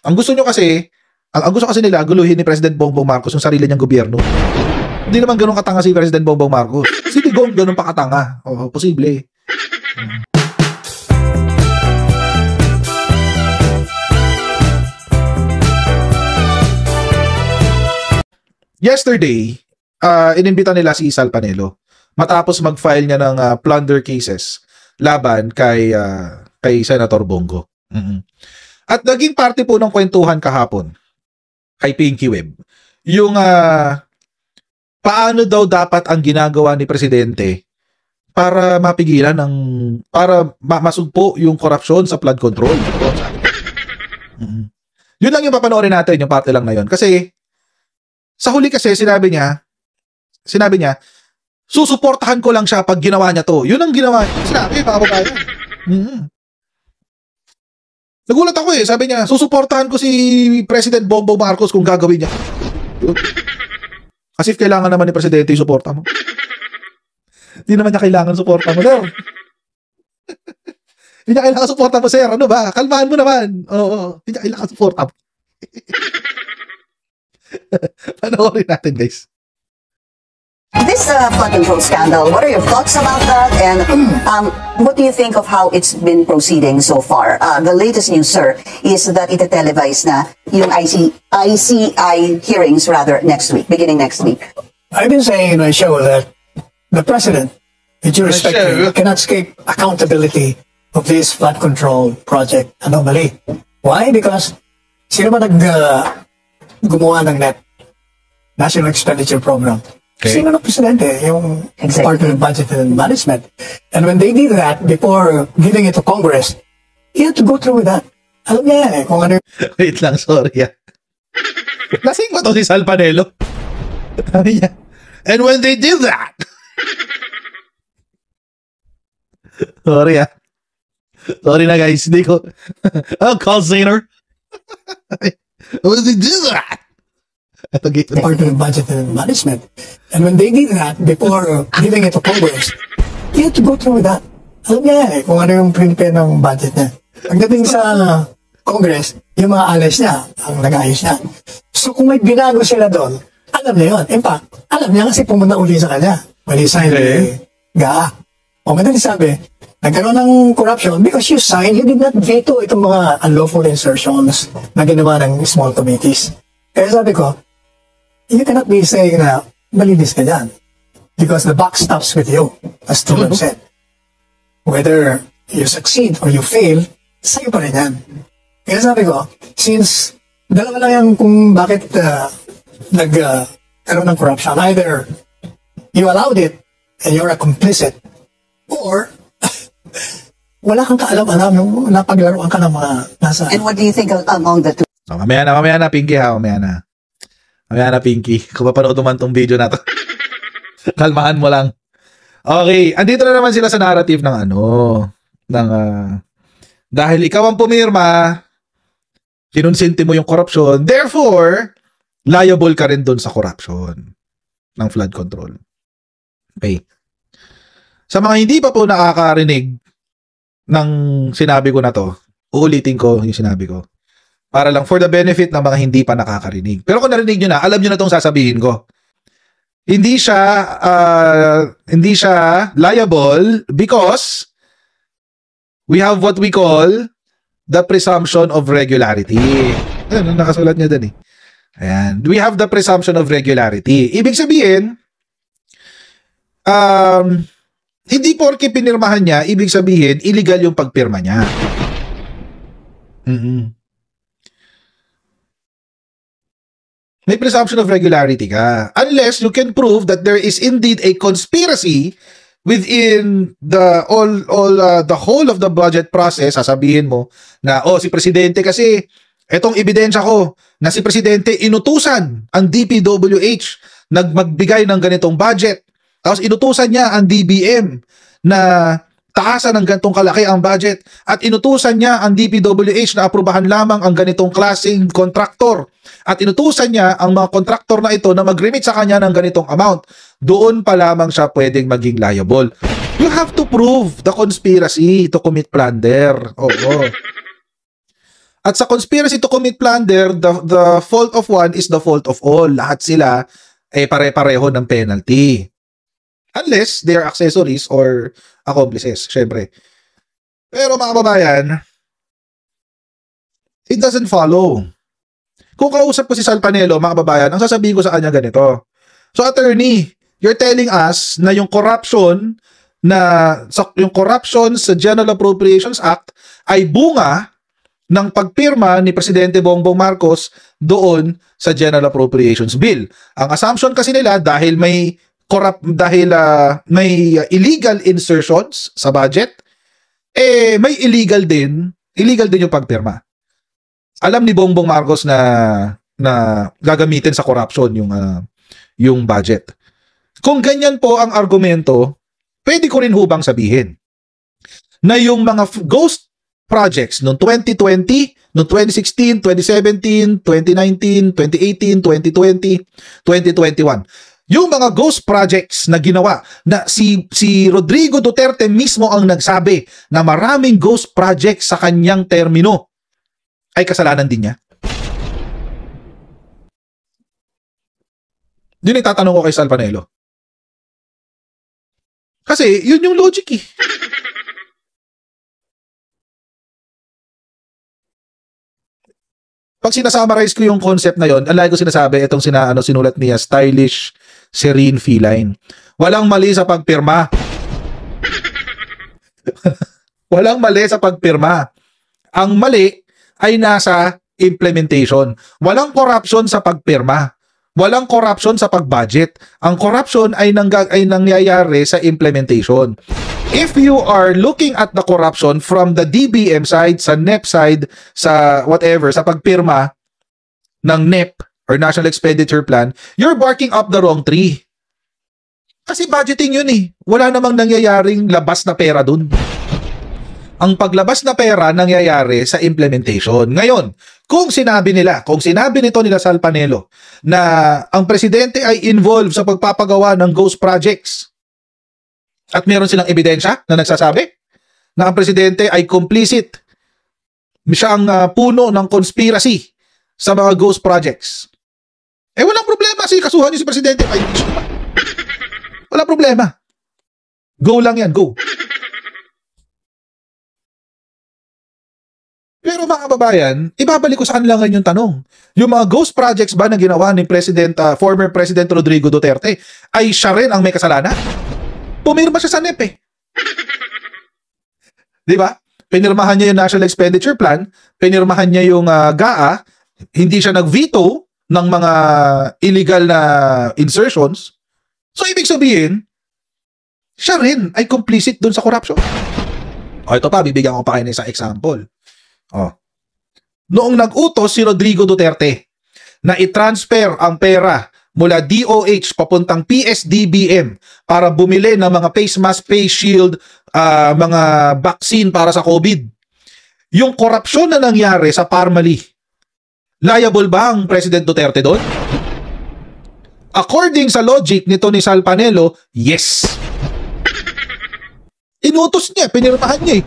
Ang gusto nyo kasi, ang gusto kasi nila, guluhin ni President Bongbong Marcos yung sarili niyang gobyerno. Hindi naman ganun katanga si President Bongbong Marcos. Si Digong ganun pa katanga. Oo, posible. Yesterday, inimbita nila si Sal Panelo matapos mag-file niya ng plunder cases laban kay Senator Bongo. At naging parte po ng kwentuhan kahapon kay Pinky Web yung paano daw dapat ang ginagawa ni Presidente para mapigilan para masugpo yung korupsyon sa flood control. Yun lang yung papanoorin natin, yung parte lang na yun. Kasi sa huli kasi sinabi niya, susuportahan ko lang siya pag ginawa niya to. Yun ang ginawa niya. Sinabi, pakababayan. Nagulat ako sabi niya, susuportahan ko si President Bongbong Marcos kung gagawin niya. Kasi kailangan naman ni Presidente yung suporta mo. Hindi naman niya kailangan suporta mo, sir. Hindi niya kailangan suporta mo, sir. Ano ba? Kalmahan mo naman. Oo. Hindi niya kailangan suporta mo. Panoorin natin, guys. This flood control scandal, what are your thoughts about that? And what do you think of how it's been proceeding so far? The latest news, sir, is that ite-televise na yung ICI hearings rather beginning next week. I've been saying in my show that the president, with due respect, cannot escape accountability of this flood control project anomaly. Why? Because sino ba gumawa ng NEP, National Expenditure Program? Okay. Sino ng presidente, yung Department of Budget and Management. And when they did that, before giving it to Congress, he had to go through with that. Alam niya kung ano. Wait lang, sorry Lasing ba to si Sal Panelo? Sabi niya, and when they did that, sorry sorry na guys, hindi ko, call center. When they did that, Department of Budget and Management. And when they did that, before giving it to Congress, he had to go through with that. Alam niya kung ano yung prepare ng budget niya. Pagdating sa Congress, yung mga alas niya, ang nag-ayos niya. So kung may binago sila doon, alam niya yun. In fact, alam niya kasi pumunta uli sa kanya. When he signed GAA. O madali sabi, nagkaroon ng corruption because you did not veto itong mga unlawful insertions na ginawa ng small committees. Kaya sabi ko, you cannot be saying na malinis ka dyan. Because the buck stops with you, as Truman said. Whether you succeed or you fail, sa'yo pa rin yan. Kaya sabi ko, since dalawa lang yan kung bakit nagkaroon ng corruption, either you allowed it and you're a complicit, or wala kang kaalam-alam yung napaglaruan ka ng mga nasa... And what do you think among the two? Mamaya na, Pinky mamaya na, Pinky. Kung mapanood naman tong video na to. Kalmahan mo lang. Okay, andito na naman sila sa narrative ng dahil ikaw ang pumirma, kinonsinti mo yung corruption, therefore, liable ka rin dun sa corruption ng flood control. Okay. Sa mga hindi pa po nakakarinig ng sinabi ko na to, uulitin ko yung sinabi ko. Para lang for the benefit ng mga hindi pa nakakarinig. Pero kung narinig nyo na, alam nyo na itong sasabihin ko. Hindi siya liable because we have what we call the presumption of regularity. Ayan, nakasulat niya dun Ayan. We have the presumption of regularity. Ibig sabihin, hindi porke pinirmahan niya, ibig sabihin, illegal yung pagpirma niya. May presumption of regularity ka. Unless you can prove that there is indeed a conspiracy within the whole of the budget process. Sasabihin mo na, si Presidente kasi, etong ebidensya ko, na si Presidente inutusan ang DPWH magbigay ng ganitong budget. Tapos inutusan niya ang DBM na taasan ng ganitong kalaki ang budget at inutusan niya ang DPWH na aprubahan lamang ang ganitong klaseng kontraktor at inutusan niya ang mga kontraktor na ito na mag-remit sa kanya ng ganitong amount. Doon pa lamang siya pwedeng maging liable. You have to prove the conspiracy to commit plunder. Oo. At sa conspiracy to commit plunder, the fault of one is the fault of all. Lahat sila pare-pareho ng penalty. Unless they are accessories or accomplices, syempre. Pero mga kababayan, it doesn't follow. Kung kausap ko si Sal Panelo, mga kababayan, ang sasabihin ko sa kanya ganito. So attorney, you're telling us na yung corruption sa General Appropriations Act ay bunga ng pagpirma ni Presidente Bongbong Marcos doon sa General Appropriations Bill. Ang assumption kasi nila dahil may illegal insertions sa budget, may illegal din yung pagpirma. Alam ni Bongbong Marcos na gagamitin sa corruption yung budget. Kung ganyan po ang argumento, pwede ko rin hubang sabihin na yung mga ghost projects noong 2020, noong 2016, 2017, 2019, 2018, 2020, 2021. Yung mga ghost projects na ginawa na si Rodrigo Duterte mismo ang nagsabi na maraming ghost projects sa kanyang termino ay kasalanan din niya. Yun yung tatanong ko kay Sal Panelo. Kasi yun yung logic eh. Pag sinasummarize ko yung concept na yon, alay ko sinasabi, itong sinulat niya, stylish, serene, feline. Walang mali sa pagpirma. Walang mali sa pagpirma. Ang mali ay nasa implementation. Walang corruption sa pagpirma. Walang corruption sa pag-budget. Ang corruption ay nangyayari sa implementation. If you are looking at the corruption from the DBM side, sa NEP side, sa whatever, sa pagpirma ng NEP or National Expenditure Plan, you're barking up the wrong tree. Kasi budgeting yun eh. Wala namang nangyayaring labas na pera dun. Ang paglabas na pera nangyayari sa implementation. Ngayon, kung sinabi nito nila Sal Panelo na ang presidente ay involved sa pagpapagawa ng ghost projects at meron silang ebidensya na nagsasabi na ang presidente ay complicit, siya ang puno ng conspiracy sa mga ghost projects, walang problema. Kasuhan niyo si presidente. Wala problema. Go lang yan, go. Pero mga kababayan, ibabalik ko sa kanila ngayon yung tanong. Yung mga ghost projects ba na ginawa ni former President Rodrigo Duterte ay siya rin ang may kasalanan? Pumirma siya sa NEP eh. Di ba? Pinirmahan niya yung National Expenditure Plan, pinirmahan niya yung GAA, hindi siya nag-veto ng mga illegal na insertions. So ibig sabihin, siya rin ay complicit dun sa corruption. Ito pa, bibigyan ko pa kayo ng isang example. Noong nag-utos si Rodrigo Duterte na i-transfer ang pera mula DOH papuntang PSDBM para bumili ng mga face mask, face shield, mga vaccine para sa COVID. Yung korupsyon na nangyari sa Parmali, liable ba ang President Duterte doon? According sa logic nito ni Sal Panelo, yes. Inutos niya, pinirmahan niya eh.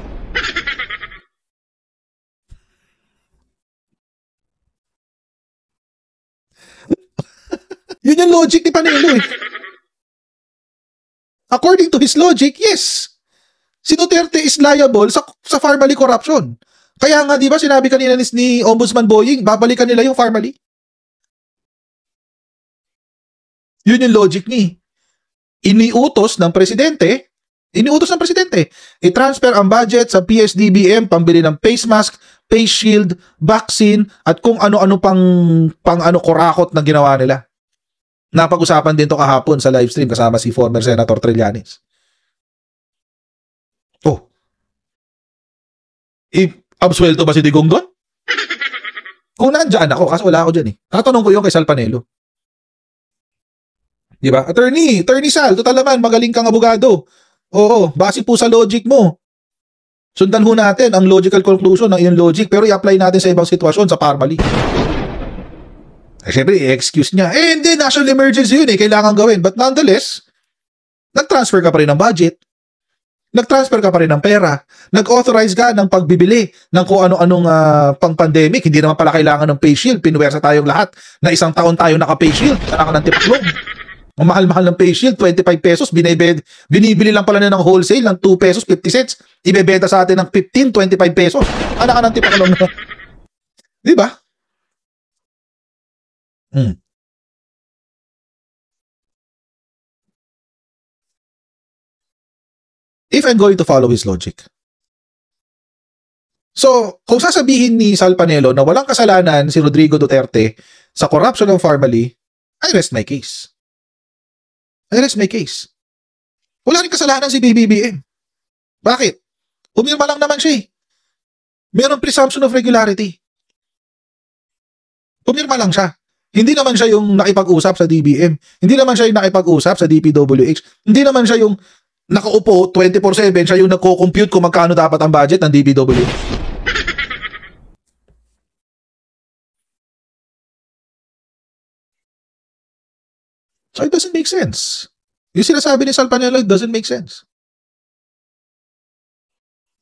Yun yung logic ni Panelo eh. According to his logic, yes. Si Duterte is liable sa Parmali corruption. Kaya nga, di ba, sinabi kanina ni Ombudsman Boying, babalikan nila yung Parmali. Yun yung logic ni. Iniutos ng presidente, i-transfer ang budget sa PSDBM, pambili ng face mask, face shield, vaccine, at kung ano-ano pang korakot na ginawa nila. Napag-usapan din to kahapon sa live stream kasama si former Senator Trillanes. Absuelto ba si Digong doon? Kung nandyan ako, kasi wala ako dyan eh. Tatanong ko yun kay Sal Panelo. Diba? Attorney Sal, total naman, magaling kang abogado. Oo, base po sa logic mo. Sundan ho natin ang logical conclusion ng iyong logic, pero i-apply natin sa ibang sitwasyon sa Parmali. Siyempre, i-excuse niya. Hindi, national emergency yun eh. Kailangan gawin. But nonetheless, nag-transfer ka pa rin ng budget. nag-transfer ka pa rin ng pera. Nag-authorize ka ng pagbibili ng kung ano-anong pang-pandemic. Hindi naman pala kailangan ng face shield. Pinuwersa tayong lahat na isang taon tayo naka-face shield. Kailangan ng tipaklong. Ang mahal-mahal ng face shield, 25 pesos. Binibili lang pala na ng wholesale ng 2 pesos 50 cents. Ibebenta sa atin ng 15, 25 pesos. Anak ng tipaklong. Di ba? If I'm going to follow his logic. So, kung sasabihin ni Sal Panelo na walang kasalanan si Rodrigo Duterte sa corruption ng Pharmally, I rest my case. I rest my case. Wala rin kasalanan si BBBM. Bakit? Pumirma lang naman siya eh. Mayroong presumption of regularity. Pumirma lang siya. Hindi naman siya yung nakipag-usap sa DBM. Hindi naman siya yung nakipag-usap sa DPWH. Hindi naman siya yung nakaupo 24/7, siya yung nagko-compute kung magkano dapat ang budget ng DPWH. So it doesn't make sense. Yung sinasabi ni Sal Panelo, it doesn't make sense.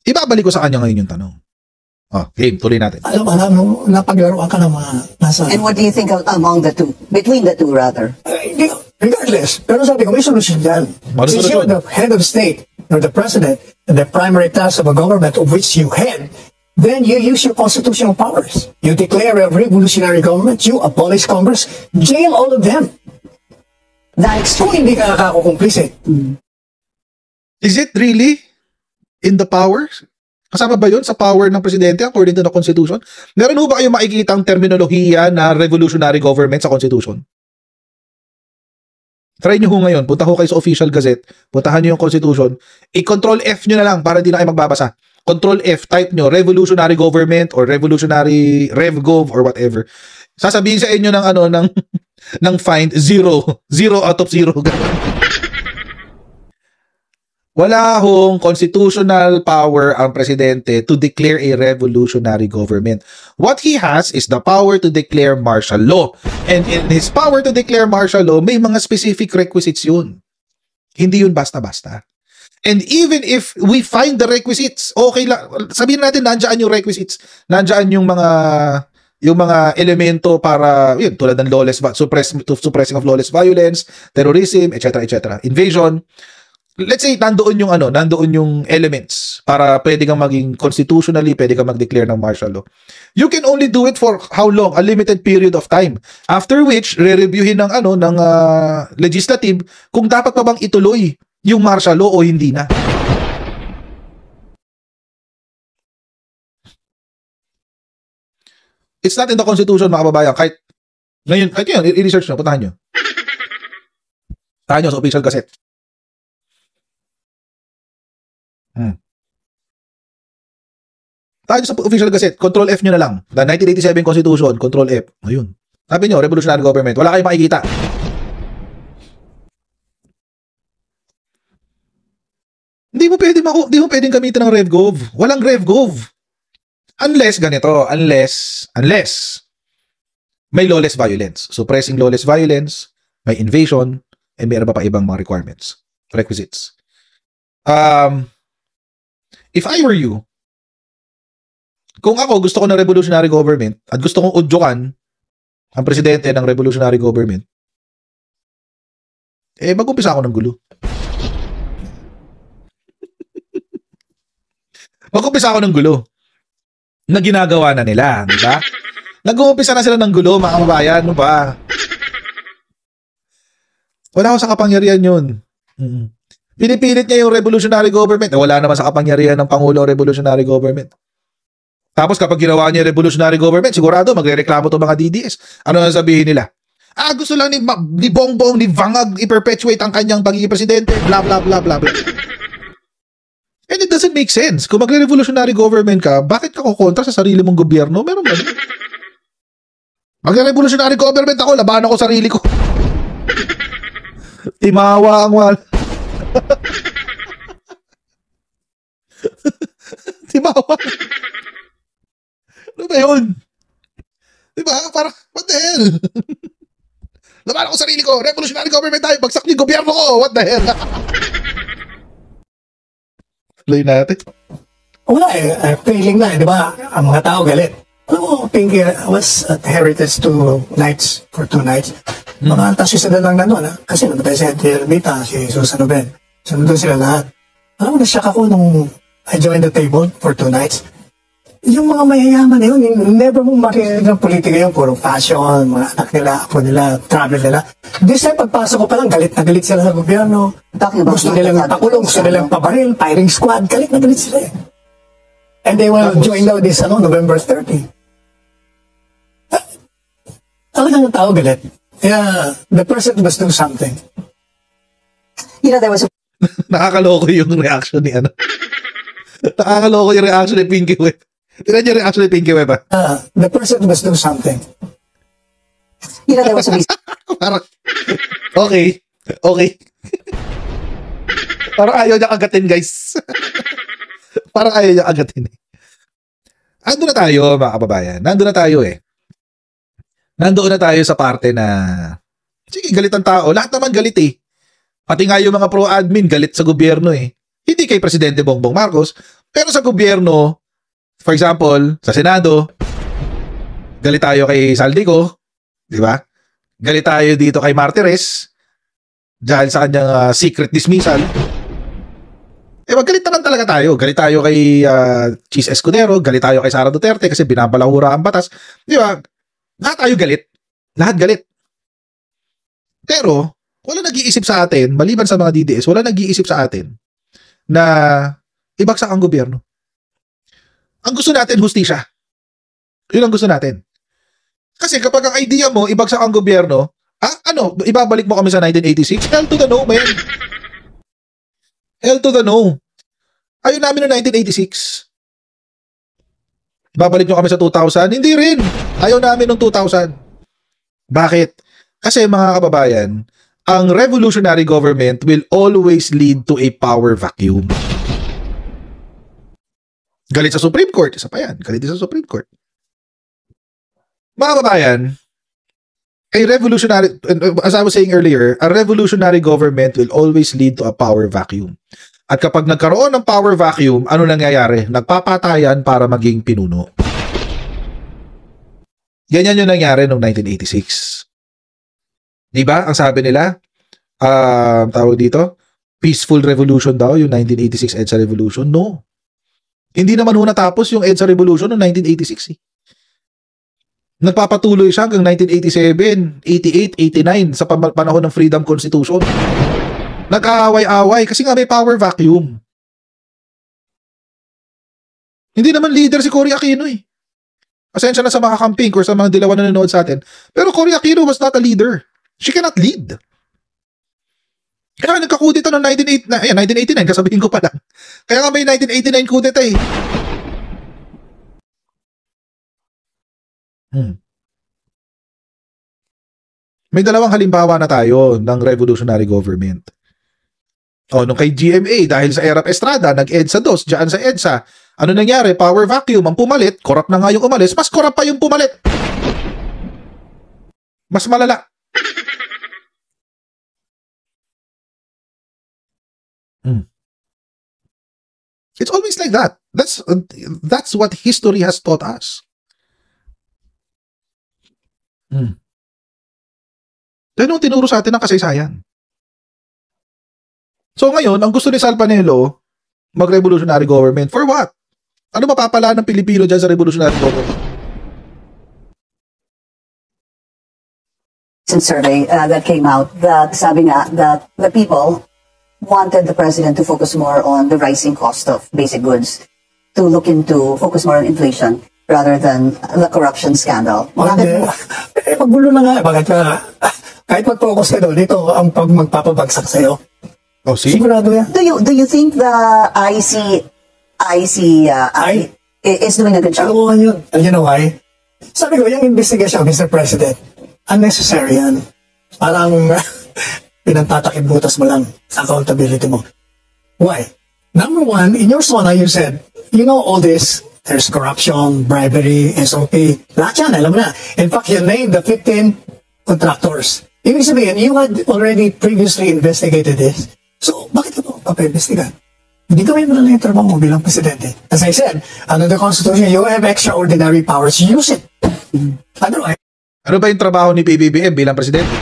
Ibabalik ko sa kanya ngayon yung tanong. Game, tuloy natin. Alam, napaglaruan ka ng mga nasa... And what do you think among the two? Between the two, rather? Regardless, pero sabi ko, may solusyon dyan. Since you're the head of state, or the president, and the primary task of a government of which you head, then you use your constitutional powers. You declare a revolutionary government, you abolish Congress, jail all of them. Kung hindi ka nakakakumplisit. Is it really in the powers? Kasama ba yun sa power ng presidente according to the Constitution? Meron ho ba kayong makikitang terminolohiya na revolutionary government sa Constitution? Try nyo ho ngayon. Punta ho kayo sa official gazette. Puntahan nyo yung Constitution. I-control F nyo na lang para di na kayo magbabasa. Control F, type nyo, revolutionary government or revolutionary RevGov or whatever. Sasabihin sa inyo ng ng find 0 out of 0. Wala hong constitutional power ang presidente to declare a revolutionary government. What he has is the power to declare martial law. And in his power to declare martial law, may mga specific requisites yun. Hindi yun basta-basta. And even if we find the requisites, okay lang. Sabihin natin, nandiyan yung requisites. Nandiyan yung mga elemento para, yun, tulad ng suppressing of lawless violence, terrorism, etc., invasion. Let's say, nandoon yung elements para pwede kang maging constitutionally, pwede kang mag-declare ng martial law. You can only do it for how long? A limited period of time. After which, re-reviewin ng legislative kung dapat pa bang ituloy yung martial law o hindi na. It's not in the Constitution, mga kababayan. Kahit yun, i-research nyo, puntahan nyo. Puntahan nyo sa official gazette. Tayo sa official gazette, Control F nyo na lang. The 1987 Constitution, Control F. Ayun. Sabi nyo, revolutionary government. Wala kayong makikita. Hindi mo pwedeng gamitin ng RevGov. Walang RevGov. Unless may lawless violence. Suppressing lawless violence, may invasion, and mayroon pa ibang mga requirements, requisites. If I were you, kung ako gusto ko ng revolutionary government at gusto kong udyukan ang presidente ng revolutionary government, mag-umpisa ako ng gulo. Mag-umpisa ako ng gulo na ginagawa na nila, di ba? Nag-uumpisa na sila ng gulo, mga kababayan, no ba? Wala ako sa kapangyarihan yun. Pinipilit niya yung revolutionary government. Wala naman sa kapangyarihan ng Pangulo revolutionary government. Tapos kapag ginawa niya revolutionary government, sigurado magre-reklamo to mga DDS. Ano ang sabihin nila? Gusto lang ni Bongbong, ni Vangag i-perpetuate ang kanyang pagiging presidente. Blah, blah, blah, blah, blah. And it doesn't make sense. Kung magre-revolutionary government ka, bakit ka kukontra sa sarili mong gobyerno? Meron ba? Magre-revolutionary government ako, labanan ko sarili ko. Timawa ang wala. Timawa. Ano ba yun? Diba? Parang, what the hell? Labanan ko sarili ko. Revolutionary government tayo. Bagsak niyo yung gobyerno ko. What the hell? tuloy natin. Wala failing na, di ba? Ang mga tao galit. Alam mo, Pinky, I was at Heritage 2 nights, for 2 nights. Mga antas sila lang nandun, ha? Kasi namatay si Auntie Ermita, si Susan Ruben. So, nandun sila lahat. Alam mo, nasyak ako nung I joined the table for 2 nights. Yung mga mayayaman na yun, never mong marinig ng politika yun. Puro fashion, mga anak nila, apo nila, travel nila. This time, pagpasok ko pa lang, galit na galit sila sa gobyerno. Gusto nilang pakulong, gusto nilang pabaril, firing squad, galit na galit sila eh. And they will join now this November 30. Talagang ang tao galit. Yeah, the person must do something. You know, there was a Nakakaloko yung reaction ni ano. Nakakaloko yung reaction ni Pinky Web. Tignan niyo yung reaction ni Pinky Web, ha? The person must do something. you know, there was a Parang, okay. Parang ayaw niya agatin, guys. Parang ayaw niya agatin eh. Ando na tayo, mga kababayan. Nandun na tayo eh. Nandoon na tayo sa parte na sige, galit ang tao. Lahat naman galit eh. Pati nga yung mga pro-admin galit sa gobyerno eh. Hindi kay Presidente Bongbong Marcos, pero sa gobyerno, for example, sa Senado, galit tayo kay Saldico, di ba? Galit tayo dito kay Martires dahil sa kanyang secret dismissal. Magalit naman talaga tayo. Galit tayo kay Cheese Escudero, galit tayo kay Sara Duterte kasi binabalahura ang batas. Di ba? Lahat tayo galit. Lahat galit. Pero, wala nag-iisip sa atin, maliban sa mga DDS, wala nag-iisip sa atin na ibagsak ang gobyerno. Ang gusto natin, hustisya. Yun ang gusto natin. Kasi kapag ang idea mo, ibagsak ang gobyerno, ibabalik mo kami sa 1986? Hell to the no, man. Hell to the no. Ayaw namin noong 1986. Babalik nyo kami sa 2000? Hindi rin. Ayaw namin noong 2000. Bakit? Kasi mga kababayan, ang revolutionary government will always lead to a power vacuum. Galit sa Supreme Court. Isa pa yan. Galit sa Supreme Court. Mga kababayan, as I was saying earlier, a revolutionary government will always lead to a power vacuum. At kapag nagkaroon ng power vacuum, ano nangyayari? Nagpapatayan para maging pinuno. Ganyan yung nangyari noong 1986. Diba? Ang sabi nila, tawag dito, peaceful revolution daw, yung 1986 EDSA Revolution. No. Hindi naman natapos yung EDSA Revolution noong 1986 eh. Nagpapatuloy siya hanggang 1987, 88, 89 sa panahon ng Freedom Constitution. Nag-aaway-away kasi nga may power vacuum. Hindi naman leader si Cory Aquino eh. Pasensya na sa mga camping or sa mga dilawan na nanonood sa atin. Pero Cory Aquino was not a leader. She cannot lead. Kaya nagka-kudeta noong 1989, kasabihin ko pa lang. Kaya nga may 1989 kudeta eh. May dalawang halimbawa na tayo ng revolutionary government. Nung kay GMA, dahil sa Erap Estrada, nag-EDSA 2, dyan sa EDSA. Ano nangyari? Power vacuum, ang pumalit, corrupt na nga yung umalis, mas corrupt pa yung pumalit. Mas malala. It's always like that. That's what history has taught us. Dahil nung tinuro sa atin ng kasaysayan. So ngayon, ang gusto ni Sal Panelo, mag-revolutionary government. For what? Ano mapapala ng Pilipino dyan sa revolutionary government? Survey that came out that sabi nga that the people wanted the president to focus more on the rising cost of basic goods, to focus more on inflation rather than the corruption scandal. Pagbulo na nga, bakit ka, kahit mag-focus ka doon, dito ang magpapabagsak sa'yo. See? Sigurado yan. Do you think the IC is doing a good job? Alam mo yun. And you know why? Sabi ko, yung investigation, Mr. President, unnecessary yan. Parang pinantatakip butas mo lang sa accountability mo. Why? Number one, in your SONA, you said, you know all this, there's corruption, bribery, SOP, lahat yan, alam mo na. In fact, you named the 15 contractors. Ibig sabihin, you had already previously investigated this. So, bakit ka po papaimbestigan? Hindi gawin mo na lang yung trabaho mo bilang presidente. As I said, under the Constitution, you have extraordinary powers. Use it. Otherwise, Ano ba yung trabaho ni PBBM bilang presidente?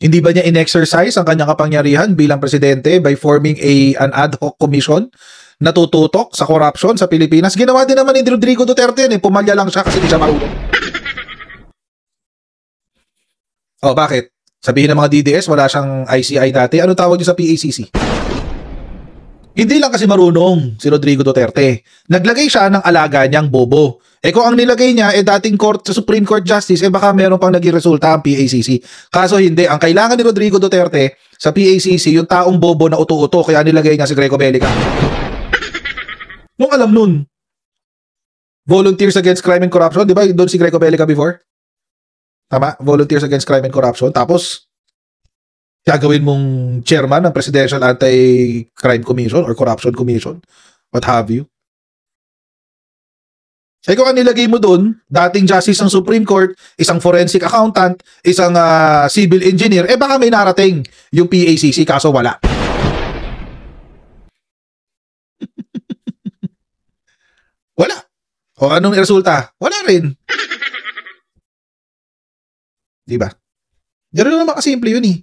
Hindi ba niya in-exercise ang kanyang kapangyarihan bilang presidente by forming an ad hoc commission na tututok sa corruption sa Pilipinas? Ginawa din naman ni Rodrigo Duterte yan, pumalya lang siya kasi di siya marunong. Oh, bakit? Sabihin ng mga DDS, wala siyang ICI dati. Ano tawag niyo sa PACC? Hindi lang kasi marunong si Rodrigo Duterte. Naglagay siya ng alaga niyang bobo. Kung ang nilagay niya dating court sa Supreme Court Justice, baka meron pang naging resulta ang PACC. Kaso hindi. Ang kailangan ni Rodrigo Duterte sa PACC, yung taong bobo na uto-uto, kaya nilagay niya si Greco Bellica. Nung alam nun, Volunteers Against Crime and Corruption, di ba? Doon si Greco Bellica before? Tama? Volunteers Against Crime and Corruption. Tapos, gagawin mong chairman ng Presidential Anti-Crime Commission or Corruption Commission. What have you? Kung ang nilagay mo doon, dating justice ng Supreme Court, isang forensic accountant, isang civil engineer, baka may narating yung PACC, kaso wala. Wala. O anong resulta? Wala rin. Diba? Ganoon naman kasimple yun eh.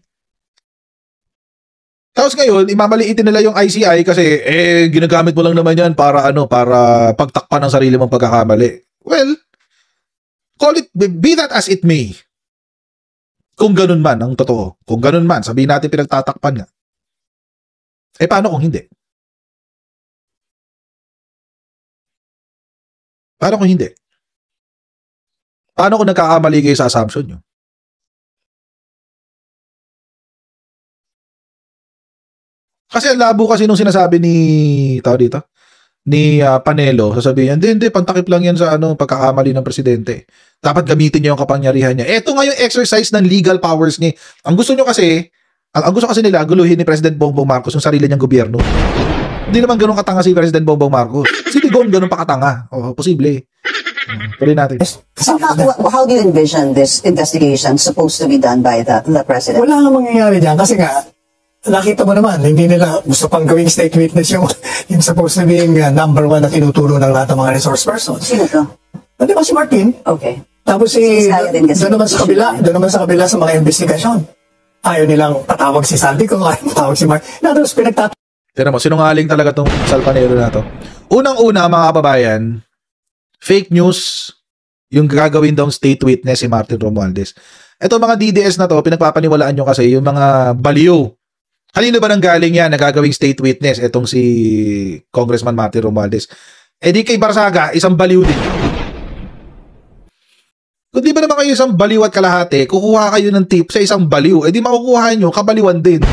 Tapos ngayon, imamaliitin nila yung ICI kasi ginagamit mo lang naman yan para para pagtakpan ng sarili mong pagkakamali. Well, call it, be that as it may. Kung ganun man ang totoo. Kung ganun man, sabihin natin pinagtatakpan nga. Paano kung hindi? Paano kung hindi? Paano kung nagkakamali kayo sa assumption nyo? Kasi ang labo kasi nung sinasabi ni Panelo, sasabihin niya, hindi, pantakip lang yan sa pagkakamali ng presidente. Dapat gamitin niya yung kapangyarihan niya. Ito nga yung exercise ng legal powers niya. Ang gusto kasi nila, guluhin ni President Bongbong Marcos yung sarili niyang gobyerno. Hindi naman ganun katanga si President Bongbong Marcos. Si Digong ganun pa katanga. Posible. Tuloy natin. So how do you envision this investigation supposed to be done by the president? wala nga mangyayari dyan kasi nga, nakita mo naman, hindi nila gusto pang gawing state witness yung supposed to being number one na tinuturo ng lahat ng mga resource persons. Sino to? Di ba si Martin? Okay. Tapos doon naman sa kabila sa mga investigasyon. Ayaw nilang patawag si Sandy kung ayaw patawag si Martin. Tapos Tira mo, sinungaling talaga tong Salpanero na to. Unang-una mga kababayan, fake news yung gagawin daw state witness si Martin Romualdez. Ito mga DDS na to, pinagpapaniwalaan nyo kasi yung mga baliw. Kanino ba nang galing yan na gagawing state witness? Itong si Congressman Martin Romualdez. Di kay Barsaga, isang baliw din. Kung di ba naman kayo isang baliw at kalahati, kukuha kayo ng tip sa isang baliw, di makukuha nyo, kabaliwan din.